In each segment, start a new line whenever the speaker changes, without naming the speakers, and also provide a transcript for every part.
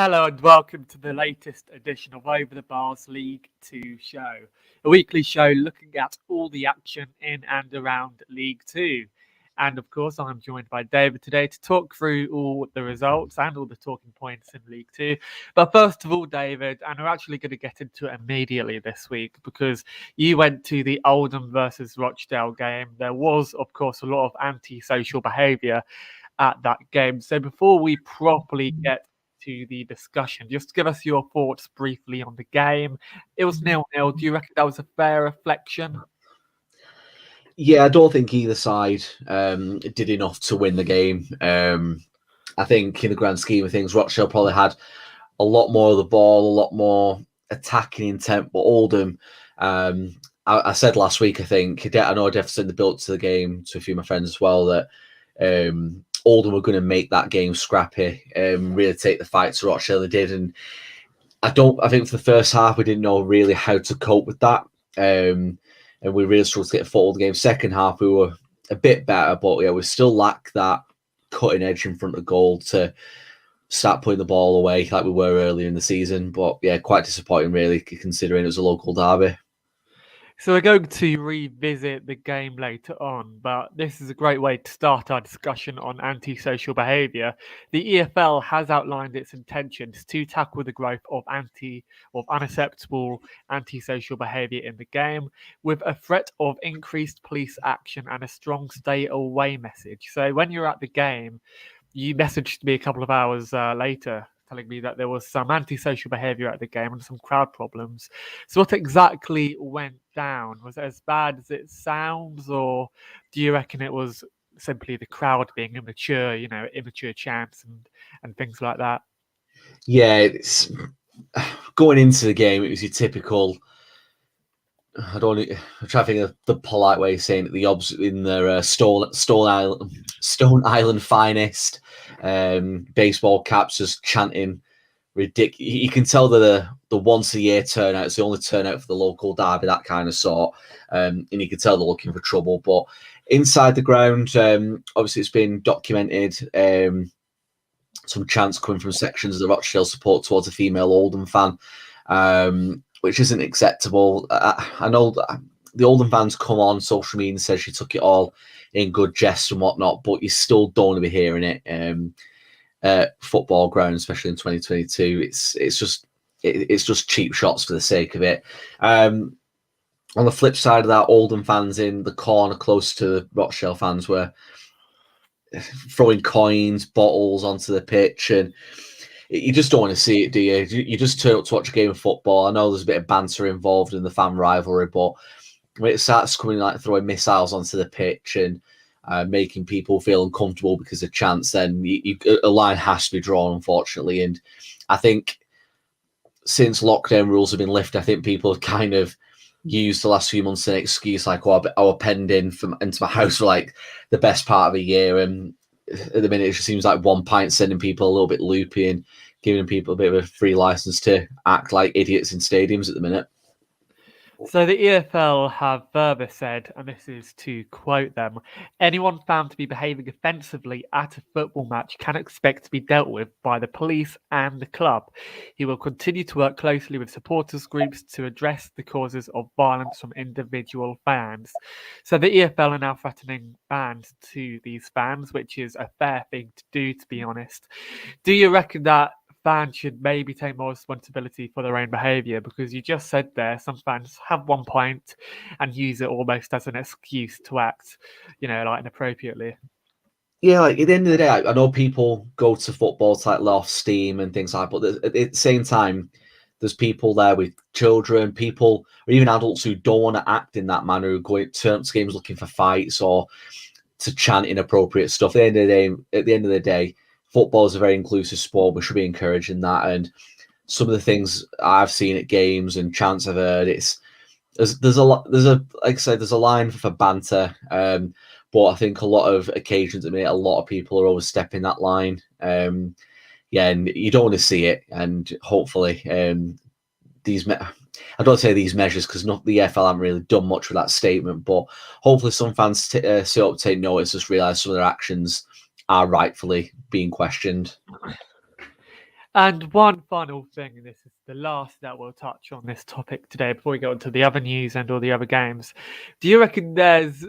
Hello and welcome to the latest edition of Over the Bars League 2 show, a weekly show looking at all the action in and around League 2. And of course, I'm joined by David today to talk through all the results and all the talking points in League 2. But first of all, David, and we're actually going to get into it immediately this week because you went to the Oldham versus Rochdale game. There was, of course, a lot of antisocial behaviour at that game. So before we properly get to the discussion, just give us your thoughts briefly on the game. It was 0-0. Do you reckon that was a fair reflection?
Yeah, I don't think either side did enough to win the game. I think in the grand scheme of things, Rochdale probably had a lot more of the ball, a lot more attacking intent, but Oldham, I said last week, I know I definitely said the build to the game to a few of my friends as well, that Oldham were going to make that game scrappy, really take the fight to Rochdale. They did, and I think for the first half we didn't know really how to cope with that, and we really struggled to get a foothold the game. Second half we were a bit better, but yeah, we still lack that cutting edge in front of goal to start putting the ball away like we were earlier in the season. But yeah, quite disappointing really, considering it was a local derby.
So we're going to revisit the game later on, but this is a great way to start our discussion on antisocial behaviour. The EFL has outlined its intentions to tackle the growth of unacceptable antisocial behaviour in the game with a threat of increased police action and a strong stay away message. So when you're at the game, you messaged me a couple of hours later telling me that there was some antisocial behaviour at the game and some crowd problems. So what exactly went down? Was it as bad as it sounds, or do you reckon it was simply the crowd being immature, immature chants and things like that?
Yeah, it's going into the game, it was your typical, I'm trying to think of the polite way of saying it, in their Stone Island finest, baseball caps just chanting ridiculous. You can tell that the once a year turnout, it's the only turnout for the local derby, that kind of sort, and you can tell they're looking for trouble. But inside the ground, obviously it's been documented, some chants coming from sections of the Rochdale support towards a female Oldham fan, which isn't acceptable. I know that the Oldham fans come on social media and says she took it all in good jest and whatnot, but you still don't want to be hearing it. Football ground, especially in 2022, it's just cheap shots for the sake of it. On the flip side of that, Oldham fans in the corner close to the Rochdale fans were throwing coins, bottles onto the pitch, and you just don't want to see it, do you? You just turn up to watch a game of football. I know there's a bit of banter involved in the fan rivalry, but when it starts coming like throwing missiles onto the pitch and making people feel uncomfortable because of chants, then a line has to be drawn, unfortunately. And I think since lockdown rules have been lifted, I think people have kind of used the last few months as an excuse, like, I was penned into my house for like the best part of a year, and at the minute it just seems like one pint sending people a little bit loopy and giving people a bit of a free license to act like idiots in stadiums at the minute.
So the EFL have further said, and this is to quote them, anyone found to be behaving offensively at a football match can expect to be dealt with by the police and the club. He will continue to work closely with supporters groups to address the causes of violence from individual fans. So the EFL are now threatening bans to these fans, which is a fair thing to do, to be honest. Do you reckon that fans should maybe take more responsibility for their own behaviour? Because you just said there, some fans have 1 point and use it almost as an excuse to act, like inappropriately.
Yeah, like at the end of the day, I know people go to football to like let off steam and things like that, but at the same time, there's people there with children, people, or even adults who don't want to act in that manner, who go to games looking for fights or to chant inappropriate stuff. At the end of the day, football is a very inclusive sport. We should be encouraging that. And some of the things I've seen at games and chants I've heard, there's a line for banter. But I think a lot of occasions, a lot of people are overstepping that line. And you don't want to see it. And hopefully, I don't say these measures because the EFL haven't really done much with that statement. But hopefully, some fans sit up, take notice, just realise some of their actions are rightfully being questioned.
And one final thing, and this is the last that we'll touch on this topic today before we go on to the other news and all the other games. Do you reckon there's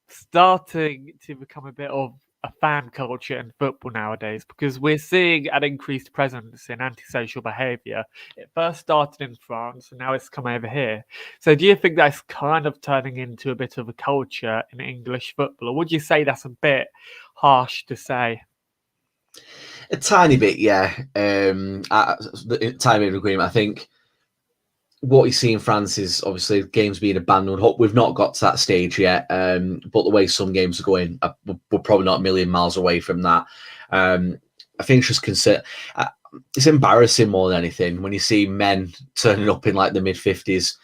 starting to become a bit of a fan culture in football nowadays? Because we're seeing an increased presence in antisocial behaviour. It first started in France and now it's come over here. So do you think that's kind of turning into a bit of a culture in English football? Or would you say that's a bit harsh to say?
A tiny bit, yeah. The tiny bit of agreement. I think what you see in France is obviously games being abandoned. We've not got to that stage yet, but the way some games are going, we're probably not a million miles away from that. I think it's just it's embarrassing more than anything when you see men turning up in like the mid-50s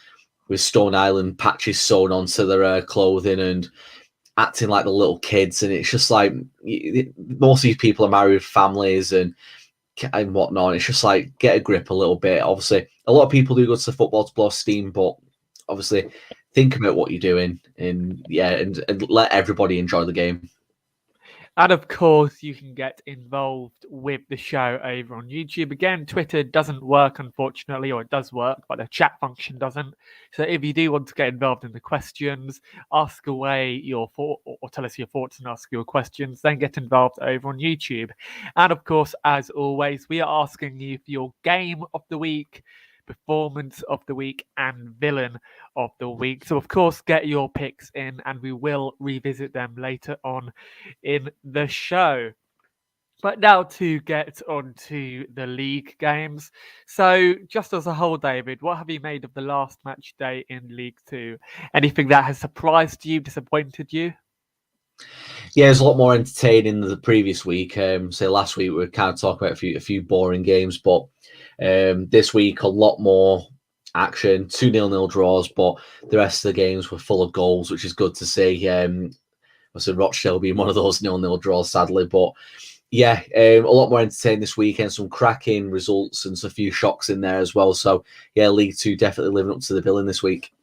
with Stone Island patches sewn onto their clothing and acting like the little kids, and it's just like most of these people are married with families and whatnot. It's just like, get a grip a little bit. Obviously, a lot of people do go to the football to blow steam, but obviously, think about what you're doing, and let everybody enjoy the game.
And of course, you can get involved with the show over on YouTube. Again, Twitter doesn't work, unfortunately, or it does work, but the chat function doesn't. So if you do want to get involved in the questions, ask away your thoughts, or tell us your thoughts and ask your questions, then get involved over on YouTube. And of course, as always, we are asking you for your game of the week, performance of the week, and villain of the week. So of course, get your picks in and we will revisit them later on in the show. But now to get on to the league games. So just as a whole, David, what have you made of the last match day in League Two? Anything that has surprised you, disappointed you?
Yeah, it's a lot more entertaining than the previous week. So last week we were kind of talking about a few boring games, but this week a lot more action, 2 0-0 draws, but the rest of the games were full of goals, which is good to see. I said Rochdale being one of those 0-0 draws, sadly, but yeah, a lot more entertaining this weekend, some cracking results and a few shocks in there as well. So yeah, League Two definitely living up to the billing this week.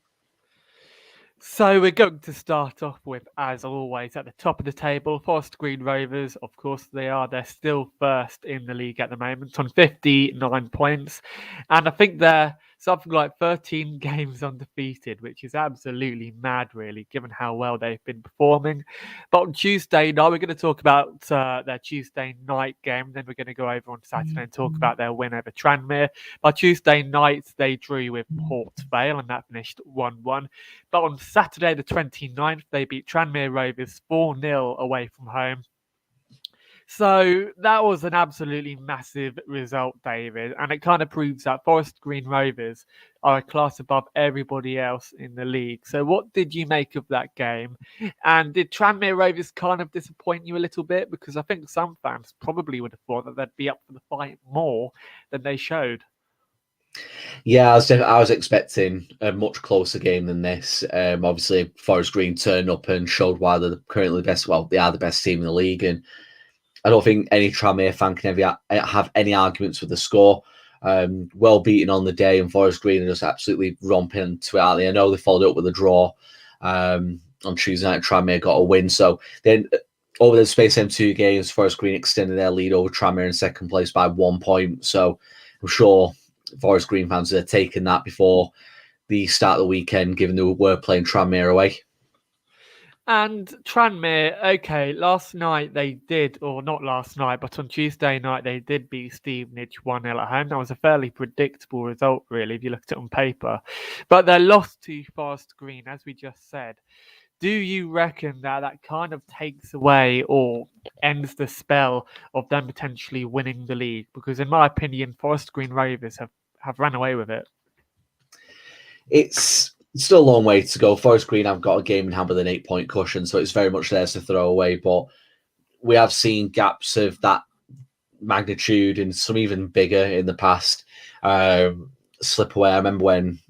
So we're going to start off with, as always, at the top of the table, Forest Green Rovers. Of course, they're still first in the league at the moment on 59 points. And I think they're something like 13 games undefeated, which is absolutely mad, really, given how well they've been performing. But on Tuesday night, we're going to talk about their Tuesday night game. Then we're going to go over on Saturday and talk about their win over Tranmere. By Tuesday night, they drew with Port Vale, and that finished 1-1. But on Saturday, the 29th, they beat Tranmere Rovers 4-0 away from home. So that was an absolutely massive result, David. And it kind of proves that Forest Green Rovers are a class above everybody else in the league. So what did you make of that game? And did Tranmere Rovers kind of disappoint you a little bit? Because I think some fans probably would have thought that they'd be up for the fight more than they showed.
Yeah, I was expecting a much closer game than this. Obviously, Forest Green turned up and showed why they're currently the best. Well, they are the best team in the league, and I don't think any Tranmere fan can ever have any arguments with the score. Well beaten on the day, and Forest Green are just absolutely romping to it, aren't they? I know they followed up with a draw on Tuesday night. Tranmere got a win, so then over the space of 2 games, Forest Green extended their lead over Tranmere in second place by 1 point. So I'm sure Forest Green fans are taking that before the start of the weekend, given they were playing Tranmere away.
And Tranmere, okay, last night they did, or not last night, but on Tuesday night they did beat Stevenage 1-0 at home. That was a fairly predictable result, really, if you looked at it on paper. But their loss to Forest Green, as we just said, do you reckon that kind of takes away or ends the spell of them potentially winning the league? Because in my opinion, Forest Green Rovers have run away with it.
It's still a long way to go. Forest Green have got a game in hand with an 8-point cushion, so it's very much theirs to throw away. But we have seen gaps of that magnitude and some even bigger in the past slip away. I remember when,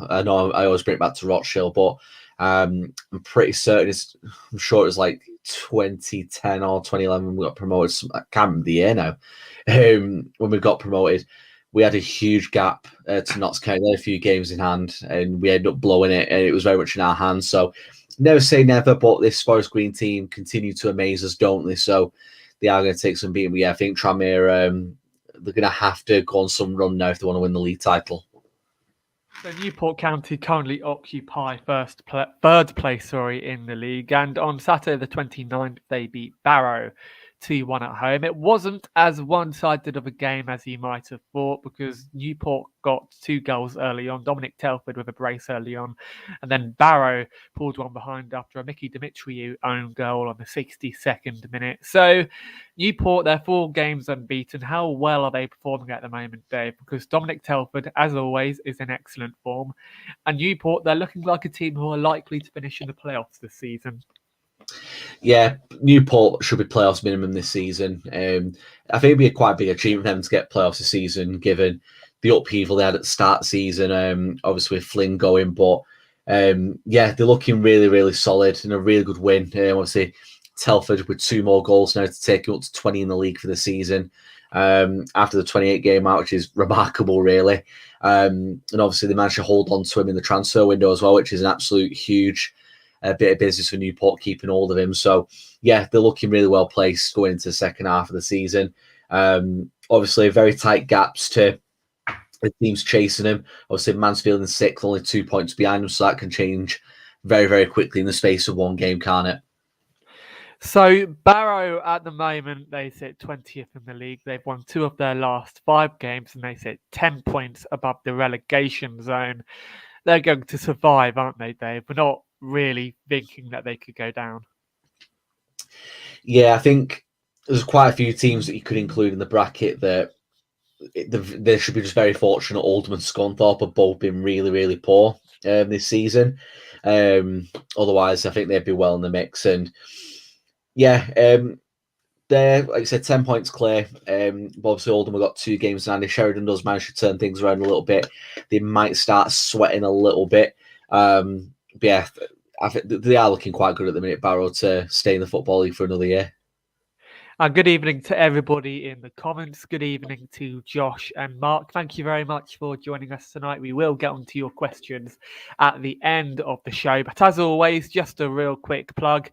I know I always bring it back to Rochdale, but I'm pretty certain I'm sure it was like 2010 or 2011 when we got promoted. I can't remember the year now. When we got promoted, we had a huge gap to Notts County. They had a few games in hand, and we ended up blowing it, and it was very much in our hands. So never say never, but this Forest Green team continue to amaze us, don't they? So they are going to take some beating. But yeah, I think Tranmere they're going to have to go on some run now if they want to win the league title.
So Newport County currently occupy third place in the league, and on Saturday the 29th they beat Barrow 2-1 at home. It wasn't as one-sided of a game as you might have thought, because Newport got 2 goals early on, Dominic Telford with a brace early on, and then Barrow pulled one behind after a Mickey Dimitriou own goal on the 62nd minute. So Newport, they're 4 games unbeaten. How well are they performing at the moment, Dave? Because Dominic Telford, as always, is in excellent form, and Newport, they're looking like a team who are likely to finish in the playoffs this season.
Yeah, Newport should be playoffs minimum this season. I think it'd be quite a big achievement for them to get playoffs this season, given the upheaval they had at the start of the season, obviously with Flynn going. But yeah, they're looking really, really solid and a really good win. Obviously, Telford with 2 more goals now to take him up to 20 in the league for the season after the 28 game out, which is remarkable, really. And obviously, they managed to hold on to him in the transfer window as well, which is an absolute huge bit of business for Newport, keeping hold of him. So yeah, they're looking really well placed going into the second half of the season. Obviously, very tight gaps to the teams chasing him. Obviously, Mansfield in 6th, only 2 points behind them, so that can change very, very quickly in the space of one game, can't it?
So Barrow at the moment, they sit 20th in the league. They've won 2 of their last 5 games and they sit 10 points above the relegation zone. They're going to survive, aren't they, Dave? We're not really thinking that they could go down.
Yeah, I think there's quite a few teams that you could include in the bracket that they should be just very fortunate. Oldham and Scunthrope have both been really, really poor this season. Otherwise, I think they'd be well in the mix. And yeah, they're, like I said, 10 points clear. But obviously, Oldham have got 2 games now. If Sheridan does manage to turn things around a little bit, they might start sweating a little bit. But yeah, I think they are looking quite good at the minute, Barrow, to stay in the Football League for another year.
Good evening to everybody in the comments. Good evening to Josh and Mark. Thank you very much for joining us tonight. We will get onto your questions at the end of the show. But as always, just a real quick plug.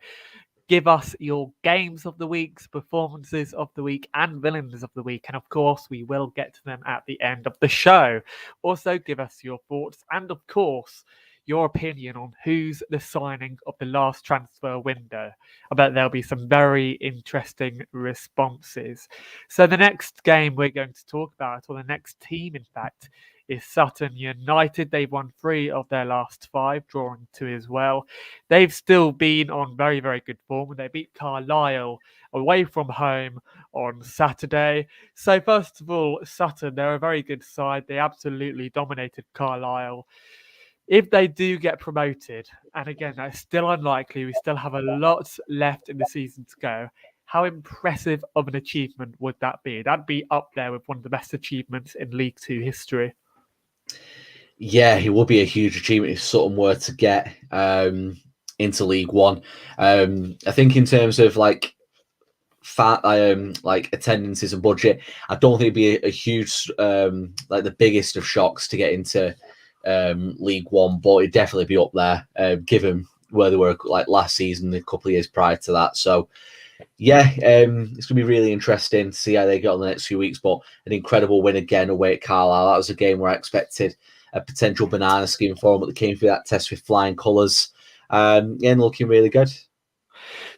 Give us your games of the week, performances of the week, and villains of the week. And of course, we will get to them at the end of the show. Also, give us your thoughts and, of course, your opinion on who's the signing of the last transfer window. I bet there'll be some very interesting responses. So the next game we're going to talk about, or the next team, in fact, is Sutton United. They've won 3 of their last 5, drawing 2 as well. They've still been on very, very good form. They beat Carlisle away from home on Saturday. So first of all, Sutton, they're a very good side. They absolutely dominated Carlisle. If they do get promoted, and again, that's still unlikely, we still have a lot left in the season to go, how impressive of an achievement would that be? That'd be up there with one of the best achievements in League Two history.
Yeah, it would be a huge achievement if Sutton were to get into League One. I think in terms of like attendances and budget, I don't think it'd be a huge like the biggest of shocks to get into League One, but it'd definitely be up there given where they were like last season, a couple of years prior to that. So yeah, it's gonna be really interesting to see how they get on the next few weeks. But an incredible win again away at Carlisle. That was a game where I expected a potential banana skin for them, but they came through that test with flying colours. And looking really good.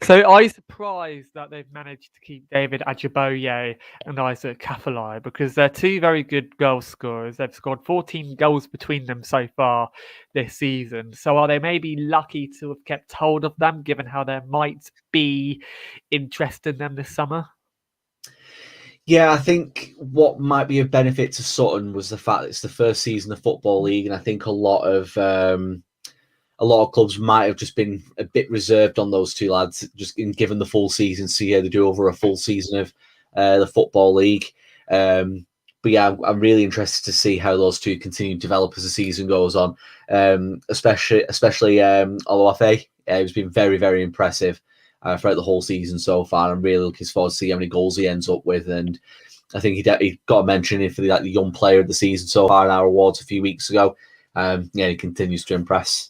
So are you surprised that they've managed to keep David Ajiboye and Isaac Kafalai, because they're 2 very good goal scorers. They've scored 14 goals between them so far this season. So are they maybe lucky to have kept hold of them, given how there might be interest in them this summer?
Yeah, I think what might be of benefit to Sutton was the fact that it's the first season of the Football League, and I think a lot of clubs might have just been a bit reserved on those 2 lads, just given the full season, see how they do over a full season of the Football League. But yeah, I'm really interested to see how those 2 continue to develop as the season goes on, especially Oloafe. He's been very, very impressive throughout the whole season so far. I'm really looking forward to see how many goals he ends up with. And I think he got a mention for the young player of the season so far in our awards a few weeks ago. He continues to impress.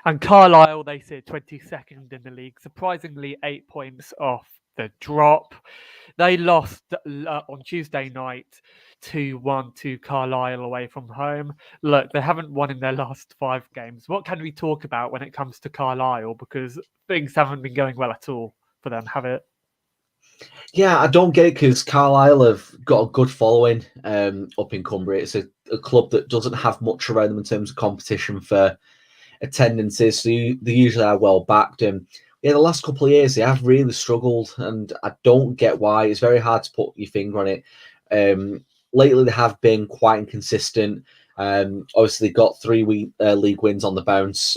And Carlisle, they sit 22nd in the league, surprisingly 8 points off the drop. They lost on Tuesday night 2-1 to Carlisle away from home. Look, they haven't won in their last 5 games. What can we talk about when it comes to Carlisle? Because things haven't been going well at all for them, have it?
Yeah, I don't get it because Carlisle have got a good following up in Cumbria. It's a club that doesn't have much around them in terms of competition for attendances. So they usually are well backed. And yeah, the last couple of years they have really struggled, and I don't get why. It's very hard to put your finger on it. Lately, they have been quite inconsistent. Obviously, got 3 league wins on the bounce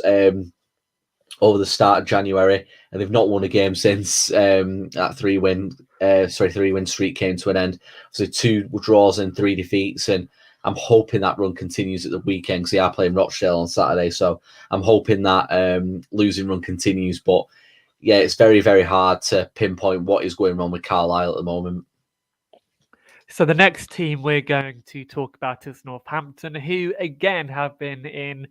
over the start of January, and they've not won a game since that 3-win streak came to an end. So 2 draws and 3 defeats, and I'm hoping that run continues at the weekend because they are playing Rochdale on Saturday. So I'm hoping that losing run continues. But yeah, it's very, very hard to pinpoint what is going wrong with Carlisle at the moment.
So the next team we're going to talk about is Northampton, who again have been in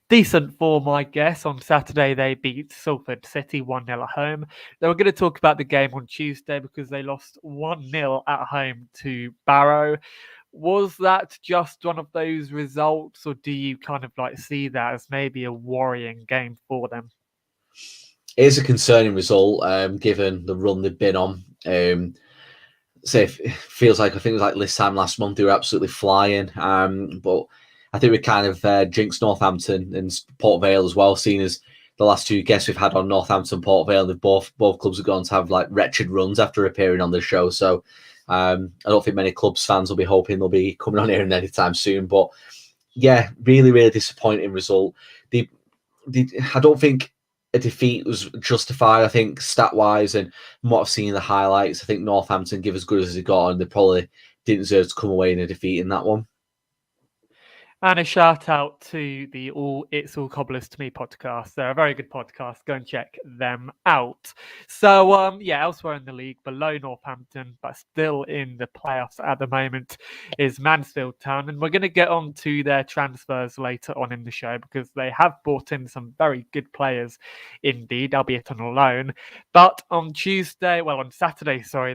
decent form, I guess. On Saturday, they beat Salford City 1-0 at home. They were going to talk about the game on Tuesday because they lost 1-0 at home to Barrow. Was that just one of those results, or do you kind of like see that as maybe a worrying game for them?
It is a concerning result, given the run they've been on. So it feels like, I think it was like this time last month, they were absolutely flying. But I think we kind of jinxed Northampton and Port Vale as well, seeing as the last 2 guests we've had on Northampton, Port Vale, they've both clubs have gone to have like wretched runs after appearing on the show. So I don't think many clubs fans will be hoping they'll be coming on here anytime soon. But yeah, really, really disappointing result. I don't think a defeat was justified. I think stat-wise and what I've seen in the highlights, I think Northampton give as good as they got, and they probably didn't deserve to come away in a defeat in that one.
And a shout out to the It's All Cobblers to Me podcast. They're a very good podcast. Go and check them out. So, elsewhere in the league, below Northampton, but still in the playoffs at the moment, is Mansfield Town. And we're going to get on to their transfers later on in the show because they have brought in some very good players indeed, albeit on a loan. But on Saturday,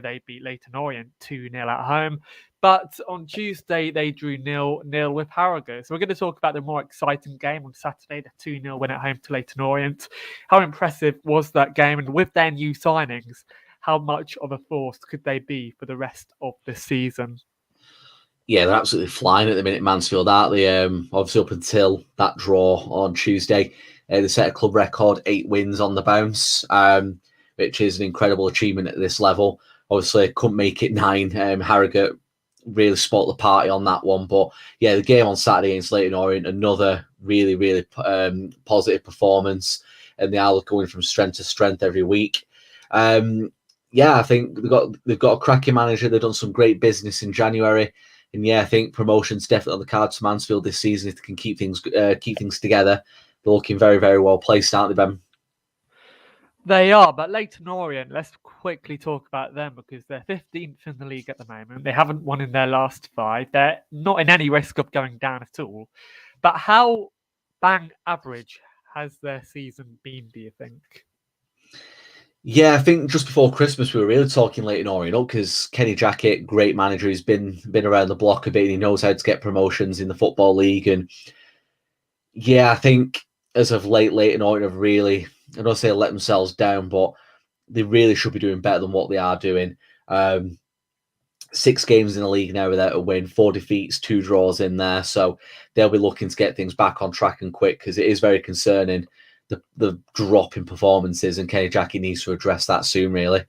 they beat Leyton Orient 2-0 at home. But on Tuesday, they drew 0-0 with Harrogate. So we're going to talk about the more exciting game on Saturday, the 2-0 win at home to Leyton Orient. How impressive was that game? And with their new signings, how much of a force could they be for the rest of the season?
Yeah, they're absolutely flying at the minute, Mansfield, aren't they? Obviously, up until that draw on Tuesday, they set a club record 8 wins on the bounce, which is an incredible achievement at this level. Obviously, couldn't make it 9. Harrogate really spoiled the party on that one. But yeah, the game on Saturday against Leyton Orient, another really, really positive performance. And they are going from strength to strength every week. Yeah, I think they've got a cracking manager. They've done some great business in January. And yeah, I think promotion's definitely on the cards for Mansfield this season if they can keep things together. They're looking very, very well placed, aren't they, Ben?
They are, but Leyton Orient, let's quickly talk about them because they're 15th in the league at the moment. They haven't won in their last 5. They're not in any risk of going down at all. But how bang average has their season been, do you think?
Yeah, I think just before Christmas we were really talking Leyton Orient up because Kenny Jackett, great manager, he's been around the block a bit. And he knows how to get promotions in the Football League, and yeah, I think as of late, Leyton Orient have really, I don't say let themselves down, but they really should be doing better than what they are doing. 6 games in the league now without a win, 4 defeats, 2 draws in there. So they'll be looking to get things back on track and quick because it is very concerning, the drop in performances, and Kenny Jackett needs to address that soon, really.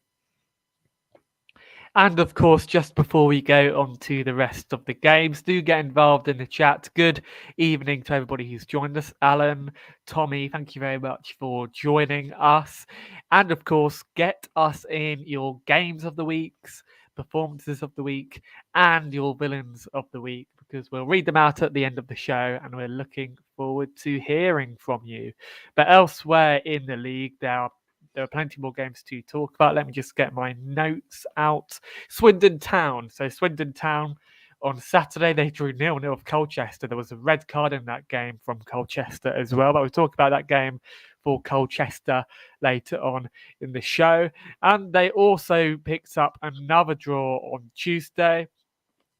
And of course, just before we go on to the rest of the games, do get involved in the chat. Good evening to everybody who's joined us. Alan, Tommy, thank you very much for joining us. And of course, get us in your games of the weeks, performances of the week, and your villains of the week, because we'll read them out at the end of the show and we're looking forward to hearing from you. But elsewhere in the league, there are plenty more games to talk about. Let me just get my notes out. Swindon Town. So Swindon Town on Saturday, they drew 0-0 with Colchester. There was a red card in that game from Colchester as well. But we'll talk about that game for Colchester later on in the show. And they also picked up another draw on Tuesday.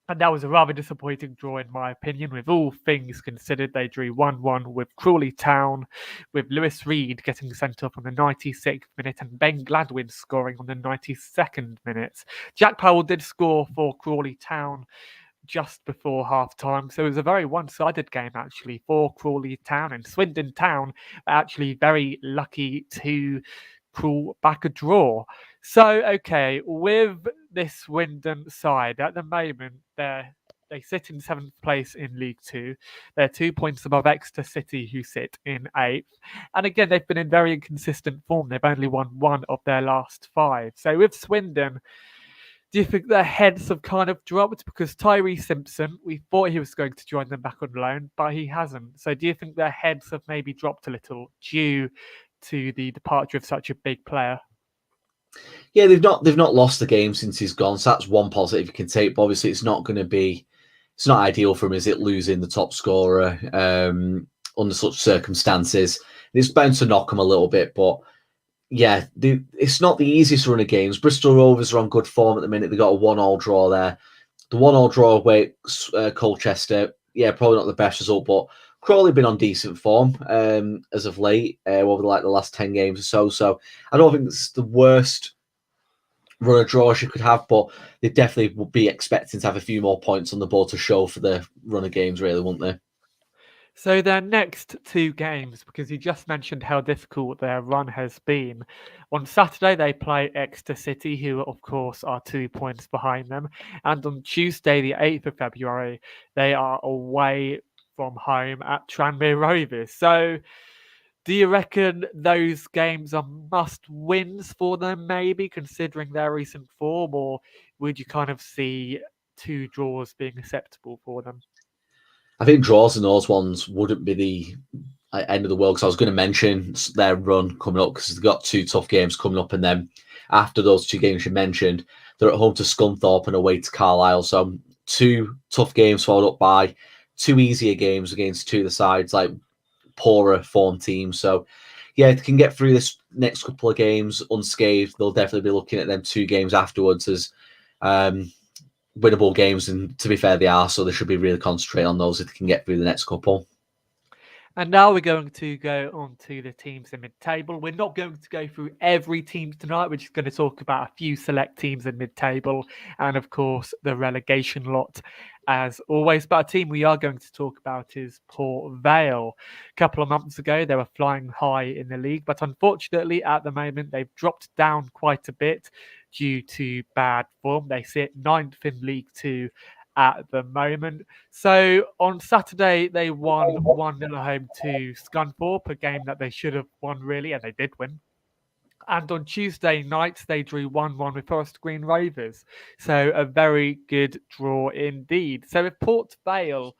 And that was a rather disappointing draw, in my opinion. With all things considered, they drew 1-1 with Crawley Town, with Lewis Reed getting sent off on the 96th minute and Ben Gladwin scoring on the 92nd minute. Jack Powell did score for Crawley Town just before half time. So it was a very one-sided game, actually, for Crawley Town. And Swindon Town are actually very lucky to crawl back a draw. So, okay, with this Swindon side, at the moment, they sit in 7th place in League Two. They're 2 points above Exeter City, who sit in 8th. And again, they've been in very inconsistent form. They've only won 1 of their last 5. So with Swindon, do you think their heads have kind of dropped? Because Tyree Simpson, we thought he was going to join them back on loan, but he hasn't. So do you think their heads have maybe dropped a little due to the departure of such a big player?
Yeah, they've not lost the game since he's gone. So that's one positive you can take. But obviously, it's not ideal for him, is it, losing the top scorer under such circumstances? It's bound to knock him a little bit, but yeah, it's not the easiest run of games. Bristol Rovers are on good form at the minute. They got a 1-1 draw there. The 1-1 draw away at Colchester, yeah, probably not the best result, but Crawley been on decent form as of late over the last 10 games or so. So I don't think it's the worst run of draws you could have, but they definitely would be expecting to have a few more points on the board to show for the run of games, really, wouldn't they?
So their next 2 games, because you just mentioned how difficult their run has been. On Saturday, they play Exeter City, who, of course, are 2 points behind them. And on Tuesday, the 8th of February, they are away from home at Tranmere Rovers. So do you reckon those games are must-wins for them, maybe, considering their recent form? Or would you kind of see 2 draws being acceptable for them?
I think draws in those ones wouldn't be the end of the world, because I was going to mention their run coming up, because they've got 2 tough games coming up, and then after those 2 games you mentioned, they're at home to Scunthrope and away to Carlisle. So 2 tough games followed up by 2 easier games against 2 of the sides, like poorer form teams. So yeah, if they can get through this next couple of games unscathed, they'll definitely be looking at them 2 games afterwards as winnable games, and to be fair, they are, so they should be really concentrating on those if they can get through the next couple.
And now we're going to go on to the teams in mid-table. We're not going to go through every team tonight. We're just going to talk about a few select teams in mid-table and, of course, the relegation lot, as always. But a team we are going to talk about is Port Vale. A couple of months ago, they were flying high in the league, but unfortunately, at the moment, they've dropped down quite a bit due to bad form. They sit 9th in League Two at the moment. So on Saturday, they won 1-0 at home to Scunthorpe, a game that they should have won, really, and they did win. And on Tuesday night, they drew 1-1 with Forest Green Rovers. So a very good draw indeed. So with Port Vale,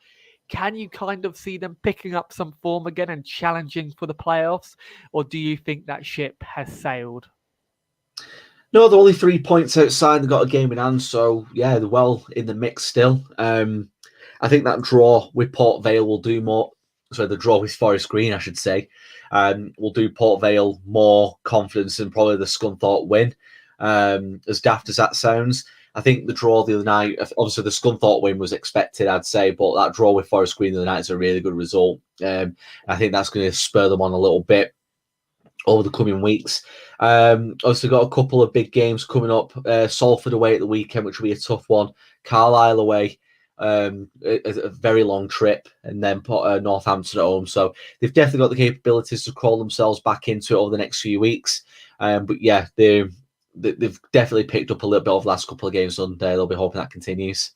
can you kind of see them picking up some form again and challenging for the playoffs? Or do you think that ship has sailed?
No, they're only 3 points outside. They've got a game in hand, so yeah, they're well in the mix still. I think that draw with Port Vale will do more. So the draw with Forest Green, I should say, will do Port Vale more confidence than probably the Scunthorpe win. As daft as that sounds, I think the draw the other night, obviously the Scunthorpe win was expected, I'd say, but that draw with Forest Green the other night is a really good result. I think that's going to spur them on a little bit over the coming weeks. Also got a couple of big games coming up. Salford away at the weekend, which will be a tough one. Carlisle away, a very long trip, and then Northampton at home. So they've definitely got the capabilities to crawl themselves back into it over the next few weeks. But yeah, they've definitely picked up a little bit over the last couple of games, and they'll be hoping that continues.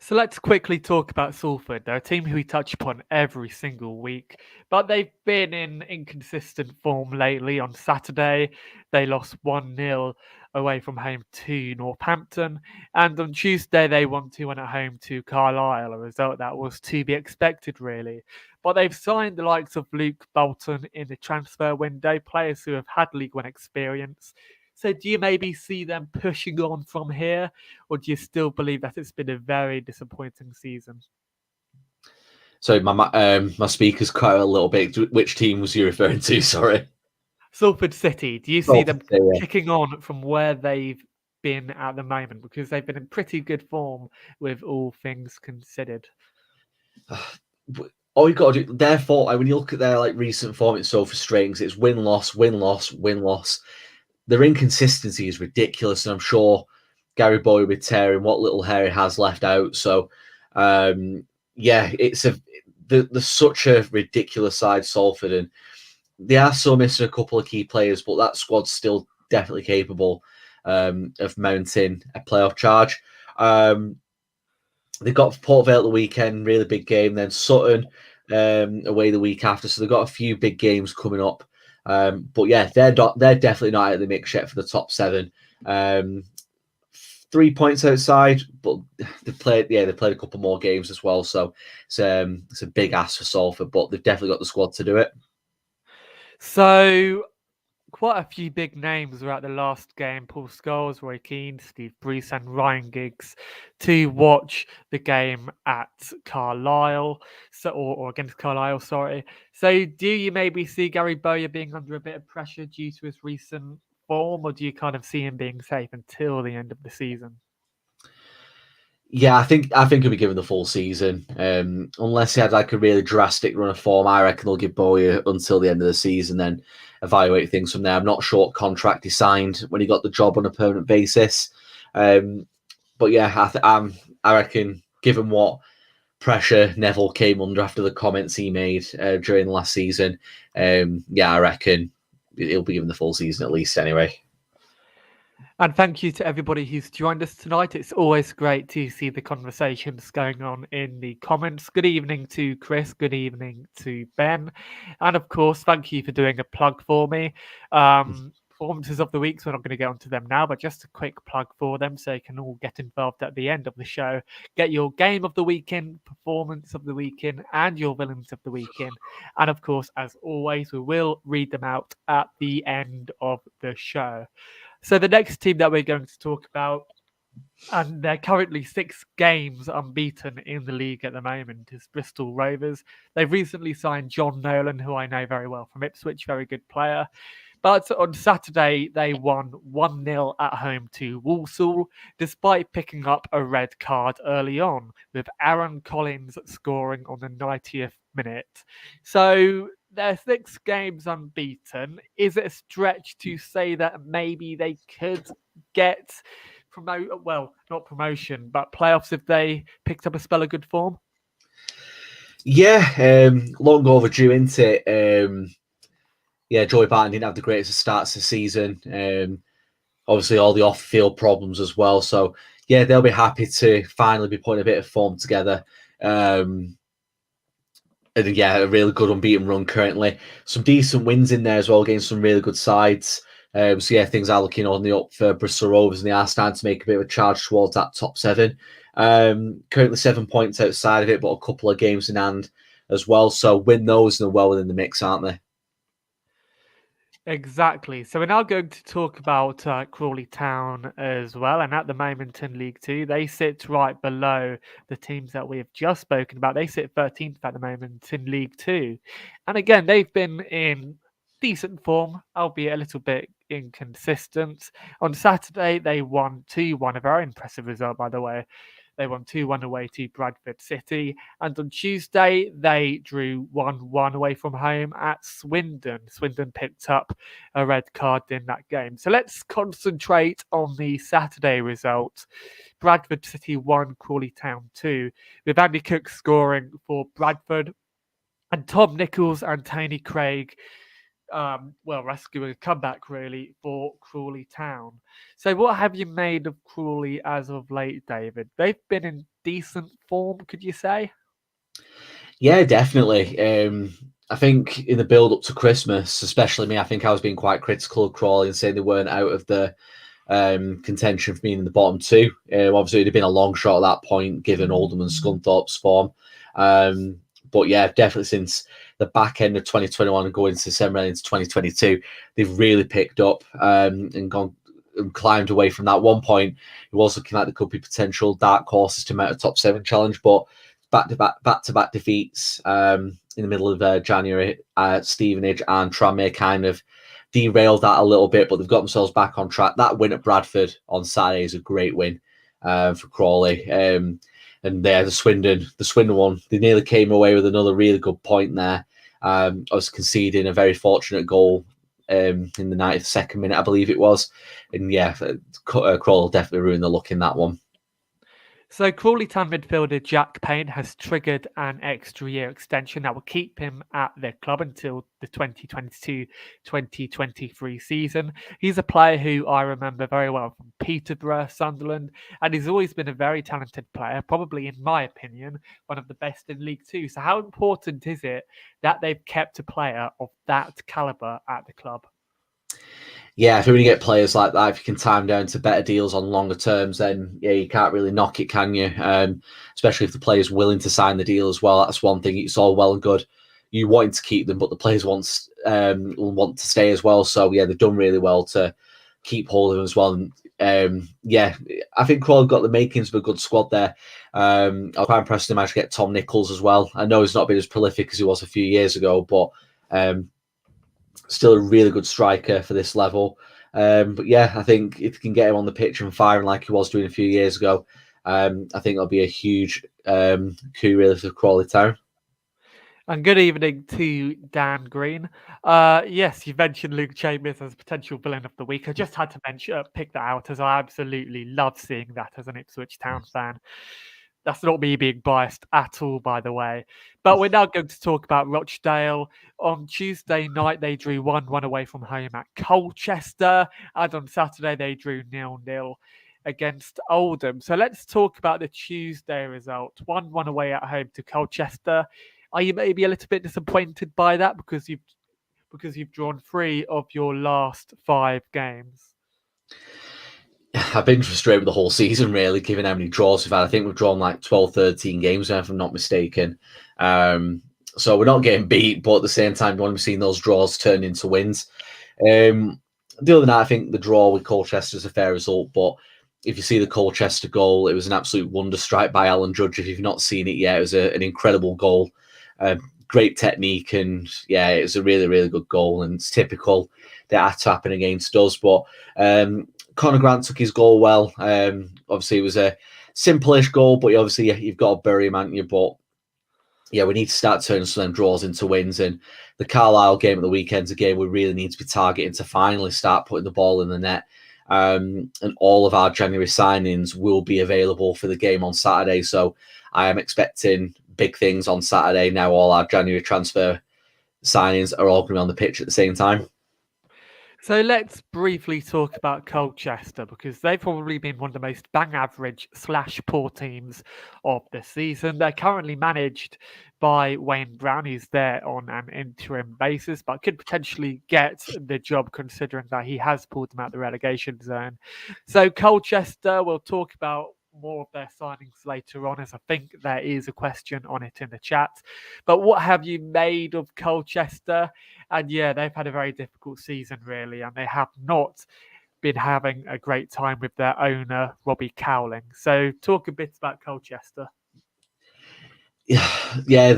So let's quickly talk about Salford. They're a team who we touch upon every single week, but they've been in inconsistent form lately. On Saturday, they lost 1-0 away from home to Northampton, and on Tuesday, they won 2-1 at home to Carlisle, a result that was to be expected, really. But they've signed the likes of Luke Bolton in the transfer window, players who have had League One experience. So do you maybe see them pushing on from here, or do you still believe that it's been a very disappointing season?
Sorry, my speaker's cut out a little bit. Which team was you referring to? Sorry.
Salford City. Do you see
Salford
them
City, yeah.
kicking on from where they've been at the moment? Because they've been in pretty good form with all things considered.
All you got to do, therefore, when you look at their recent form, it's so frustrating. It's win loss, win loss, win loss. Their inconsistency is ridiculous, and I'm sure Gary Bowie will be tearing what little hair he has left out. So, yeah, there's such a ridiculous side, Salford, and they are still missing a couple of key players, but that squad's still definitely capable of mounting a playoff charge. They've got Port Vale at the weekend, really big game. Then Sutton away the week after. So they've got a few big games coming up. But yeah, they're definitely not out of the mix yet for the top 7. 3 points outside, but they played a couple more games as well. So it's a big ask for Salford, but they've definitely got the squad to do it.
So quite a few big names were at the last game. Paul Scholes, Roy Keane, Steve Bruce and Ryan Giggs to watch the game at Carlisle, or against Carlisle, sorry. So do you maybe see Gary Bowyer being under a bit of pressure due to his recent form, or do you kind of see him being safe until the end of the season?
Yeah, I think he'll be given the full season. Unless he had a really drastic run of form, I reckon they'll give Bowyer until the end of the season, then evaluate things from there. I'm not sure what contract he signed when he got the job on a permanent basis. But yeah, I reckon, given what pressure Neville came under after the comments he made during the last season, I reckon he'll be given the full season at least anyway.
And thank you to everybody who's joined us tonight. It's always great to see the conversations going on in the comments. Good evening to Chris. Good evening to Ben. And of course, thank you for doing a plug for me. Performances of the week, so we're not going to get onto them now, but just a quick plug for them so you can all get involved at the end of the show. Get your game of the weekend, performance of the weekend, and your villains of the weekend. And of course, as always, we will read them out at the end of the show. So the next team that we're going to talk about, and they're currently 6 games unbeaten in the league at the moment, is Bristol Rovers. They've recently signed John Nolan, who I know very well from Ipswich, very good player. But on Saturday, they won 1-0 at home to Walsall, despite picking up a red card early on, with Aaron Collins scoring on the 90th minute. So they're 6 games unbeaten. Is it a stretch to say that maybe they could get not promotion, but playoffs if they picked up a spell of good form?
Yeah, long overdue, isn't it? Yeah, Joey Barton didn't have the greatest starts this season. Obviously, all the off-field problems as well. So, yeah, they'll be happy to finally be putting a bit of form together. And yeah, a really good unbeaten run currently. Some decent wins in there as well against some really good sides. So, yeah, things are looking on the up for Bristol Rovers, and they are starting to make a bit of a charge towards that top 7. Currently 7 points outside of it, but a couple of games in hand as well. So, win those and they're well within the mix, aren't they?
Exactly. So we're now going to talk about Crawley Town as well. And at the moment in League 2, they sit right below the teams that we have just spoken about. They sit 13th at the moment in League 2. And again, they've been in decent form, albeit a little bit inconsistent. On Saturday, they won 2-1, a very impressive result, by the way. They won 2-1 away to Bradford City. And on Tuesday, they drew 1-1 away from home at Swindon. Swindon picked up a red card in that game. So let's concentrate on the Saturday result. Bradford City 1, Crawley Town 2, with Andy Cook scoring for Bradford. And Tom Nichols and Tony Craig rescuing a comeback really for Crawley Town. So what have you made of Crawley as of late, David? They've been in decent form, could you say?
Yeah, definitely. I think in the build up to Christmas, especially me, I think I was being quite critical of Crawley and saying they weren't out of the contention for being in the bottom 2. Obviously, it'd have been a long shot at that point, given Oldham and Scunthorpe's form. But yeah, definitely since the back end of 2021 and going into December and into 2022, they've really picked up and gone and climbed away from that. One point, it was looking like there could be potential dark horses to mount a top 7 challenge, but back-to-back defeats in the middle of January. Stevenage and Tranmere kind of derailed that a little bit, but they've got themselves back on track. That win at Bradford on Saturday is a great win for Crawley. And there, the Swindon one, they nearly came away with another really good point there. I was conceding a very fortunate goal in the 92nd minute, I believe it was. And yeah, Crawley definitely ruined the luck in that one.
So Crawley Town midfielder Jack Payne has triggered an extra year extension that will keep him at the club until the 2022-2023 season. He's a player who I remember very well from Peterborough, Sunderland, and he's always been a very talented player, probably, in my opinion, one of the best in League Two. So how important is it that they've kept a player of that calibre at the club?
Yeah, if you really get players like that, if you can time down to better deals on longer terms, then yeah, you can't really knock it, can you? Especially if the player's willing to sign the deal as well. That's one thing. It's all well and good you wanting to keep them, but the players will want to stay as well. So yeah, they've done really well to keep hold of them as well. And yeah, I think Crawley got the makings of a good squad there. I was quite impressed to manage to get Tom Nichols as well. I know he's not been as prolific as he was a few years ago, but still a really good striker for this level. But yeah, I think if you can get him on the pitch and firing like he was doing a few years ago, I think it'll be a huge coup really for Crawley Town.
And good evening to Dan Green. Yes, you mentioned Luke Chambers as a potential villain of the week. I just had to pick that out, as I absolutely love seeing that as an Ipswich Town fan. That's not me being biased at all, by the way. But we're now going to talk about Rochdale. On Tuesday night, they drew 1-1 away from home at Colchester. And on Saturday, they drew 0-0 against Oldham. So let's talk about the Tuesday result. 1-1 away at home to Colchester. Are you maybe a little bit disappointed by that because you've drawn 3 of your last 5 games?
I've been frustrated with the whole season, really, given how many draws we've had. I think we've drawn like 12, 13 games now, if I'm not mistaken. So we're not getting beat, but at the same time, you want to be seeing those draws turn into wins. The other night, I think the draw with Colchester is a fair result, but if you see the Colchester goal, it was an absolute wonder strike by Alan Judge. If you've not seen it yet, it was an incredible goal. Great technique, and yeah, it was a really, really good goal, and it's typical that had to happen against us. But Conor Grant took his goal well. Obviously, it was a simple-ish goal, but obviously you've got to bury him, haven't you? But yeah, we need to start turning some of them draws into wins. And the Carlisle game at the weekend's a game we really need to be targeting to finally start putting the ball in the net. And all of our January signings will be available for the game on Saturday. So I am expecting big things on Saturday. Now all our January transfer signings are all going to be on the pitch at the same time.
So let's briefly talk about Colchester, because they've probably been one of the most bang average / poor teams of the season. They're currently managed by Wayne Brown, who's there on an interim basis, but could potentially get the job considering that he has pulled them out the relegation zone. So Colchester, we'll talk about more of their signings later on, as I think there is a question on it in the chat. But what have you made of Colchester? And yeah, they've had a very difficult season, really, and they have not been having a great time with their owner, Robbie Cowling. So talk a bit about Colchester.
Yeah,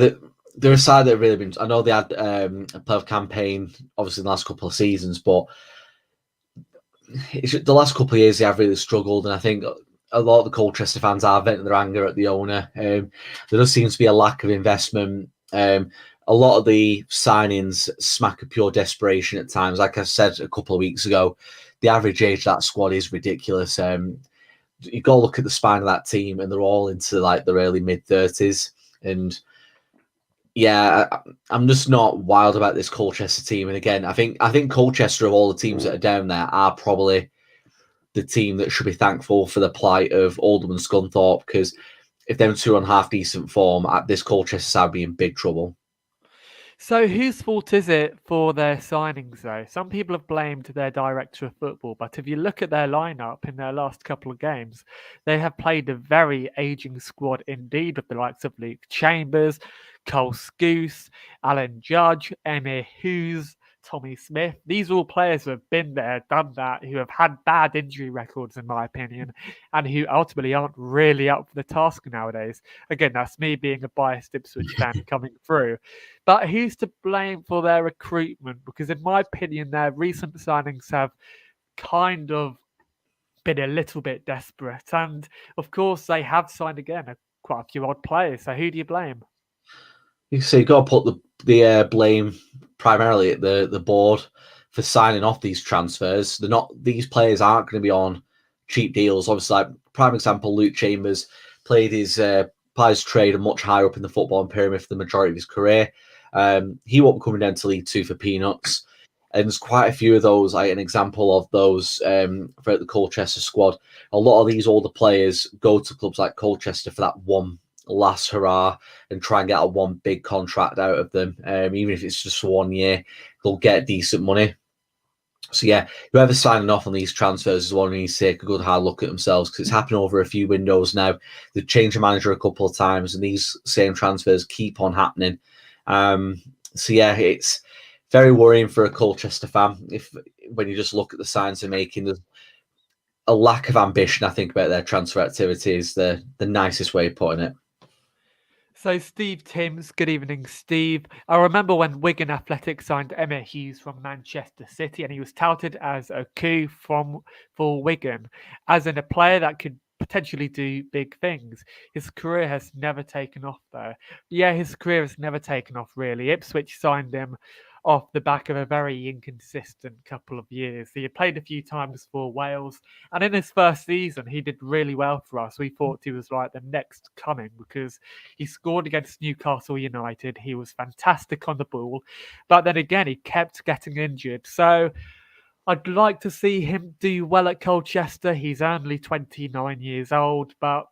they're a side that have really been... I know they had a playoff campaign, obviously, in the last couple of seasons, but the last couple of years they have really struggled, and I think a lot of the Colchester fans are venting their anger at the owner. There does seem to be a lack of investment. A lot of the signings smack of pure desperation at times. Like I said a couple of weeks ago, the average age of that squad is ridiculous. You've got to look at the spine of that team, and they're all into like their early mid-30s. And yeah, I'm just not wild about this Colchester team. And again, I think Colchester, of all the teams that are down there, are probably the team that should be thankful for the plight of Oldham and Scunthorpe, because if them two are on half decent form, this Colchester side would be in big trouble.
So whose fault is it for their signings, though? Some people have blamed their director of football, but if you look at their lineup in their last couple of games, they have played a very ageing squad indeed, with the likes of Luke Chambers, Cole Scouse, Alan Judge, Emir Hughes, Tommy Smith. These are all players who have been there, done that, who have had bad injury records, in my opinion, and who ultimately aren't really up for the task nowadays. Again, that's me being a biased Ipswich fan coming through. But who's to blame for their recruitment? Because in my opinion, their recent signings have kind of been a little bit desperate. And of course, they have signed again quite a few odd players. So who do you blame?
So you've got to put the blame primarily at the board for signing off these transfers. These players aren't going to be on cheap deals. Obviously, like prime example, Luke Chambers played his trade much higher up in the football pyramid for the majority of his career. He won't be coming down to League Two for peanuts. And there's quite a few of those, like an example of those for the Colchester squad. A lot of these older players go to clubs like Colchester for that one last hurrah and try and get a one big contract out of them. Even if it's just for 1 year, they'll get decent money. So yeah, whoever's signing off on these transfers is one who needs to take a good hard look at themselves, because it's happened over a few windows now. They've changed the manager a couple of times and these same transfers keep on happening. So yeah, it's very worrying for a Colchester fan when you just look at the signs they're making. There's a lack of ambition, I think, about their transfer activity is the nicest way of putting it.
So Steve Timms, good evening, Steve. I remember when Wigan Athletic signed Emma Hughes from Manchester City, and he was touted as a coup for Wigan, as in a player that could potentially do big things. His career has never taken off, though. Yeah, his career has never taken off, really. Ipswich signed him off the back of a very inconsistent couple of years. He had played a few times for Wales, and in his first season, he did really well for us. We thought he was like the next coming because he scored against Newcastle United. He was fantastic on the ball, but then again, he kept getting injured. So I'd like to see him do well at Colchester. He's only 29 years old, but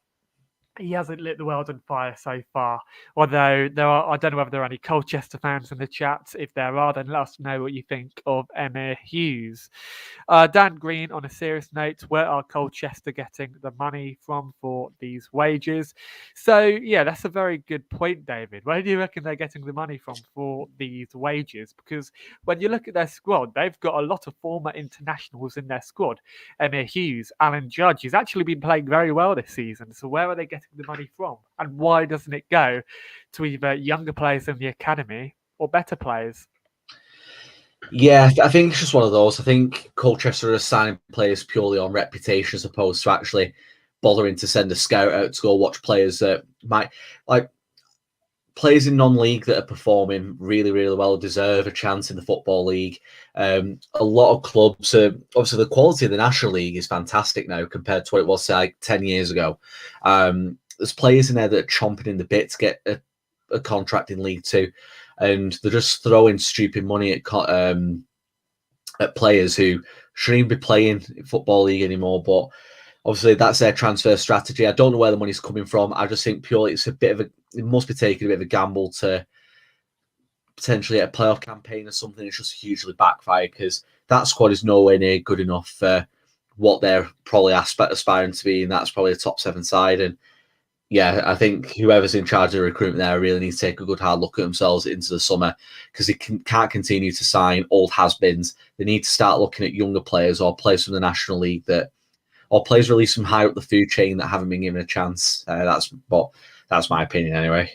he hasn't lit the world on fire so far. Although I don't know whether there are any Colchester fans in the chat. If there are, then let us know what you think of Emma Hughes. Dan Green, on a serious note, where are Colchester getting the money from for these wages? So yeah, that's a very good point, David. Where do you reckon they're getting the money from for these wages? Because when you look at their squad, they've got a lot of former internationals in their squad. Emma Hughes, Alan Judge, he's actually been playing very well this season. So where are they getting the money from, and why doesn't it go to either younger players in the academy or better players?
Yeah, I think it's just one of those. I think Colchester are signing players purely on reputation as opposed to actually bothering to send a scout out to go watch players that might, like, players in non-league that are performing really, really well deserve a chance in the Football League. A lot of clubs, obviously the quality of the National League is fantastic now compared to what it was, say, like 10 years ago. There's players in there that are chomping in the bit to get a contract in League Two, and they're just throwing stupid money at players who shouldn't even be playing Football League anymore. But obviously that's their transfer strategy. I don't know where the money's coming from. I just think purely it must be taking a bit of a gamble to potentially a playoff campaign or something. It's just hugely backfired because that squad is nowhere near good enough for what they're probably aspiring to be, and that's probably a top 7 side. And yeah, I think whoever's in charge of the recruitment there really needs to take a good hard look at themselves into the summer, because they can't continue to sign old has-beens. They need to start looking at younger players or players from the National League or players released from higher up the food chain that haven't been given a chance. That's my opinion anyway.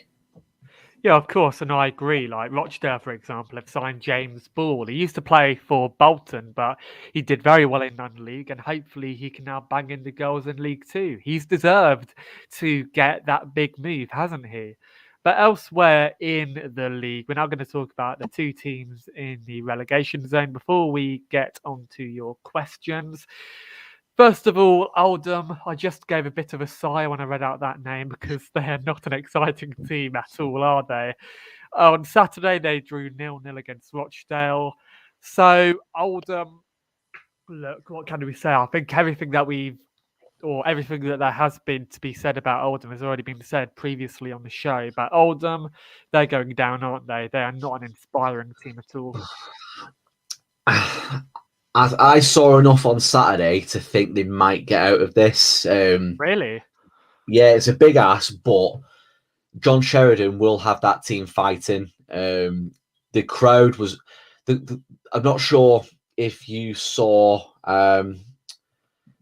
Yeah, of course, and I agree. Like Rochdale, for example, have signed James Ball. He used to play for Bolton, but he did very well in non-league, and hopefully he can now bang in the goals in League Two. He's deserved to get that big move, hasn't he? But elsewhere in the league, we're now going to talk about the two teams in the relegation zone before we get onto your questions. First of all, Oldham, I just gave a bit of a sigh when I read out that name because they are not an exciting team at all, are they? On Saturday, they drew 0-0 against Rochdale. So, Oldham, look, what can we say? I think everything that there has been to be said about Oldham has already been said previously on the show. But Oldham, they're going down, aren't they? They are not an inspiring team at all.
I saw enough on Saturday to think they might get out of this.
Really?
Yeah, it's a big ask, but John Sheridan will have that team fighting. The crowd was I'm not sure if you saw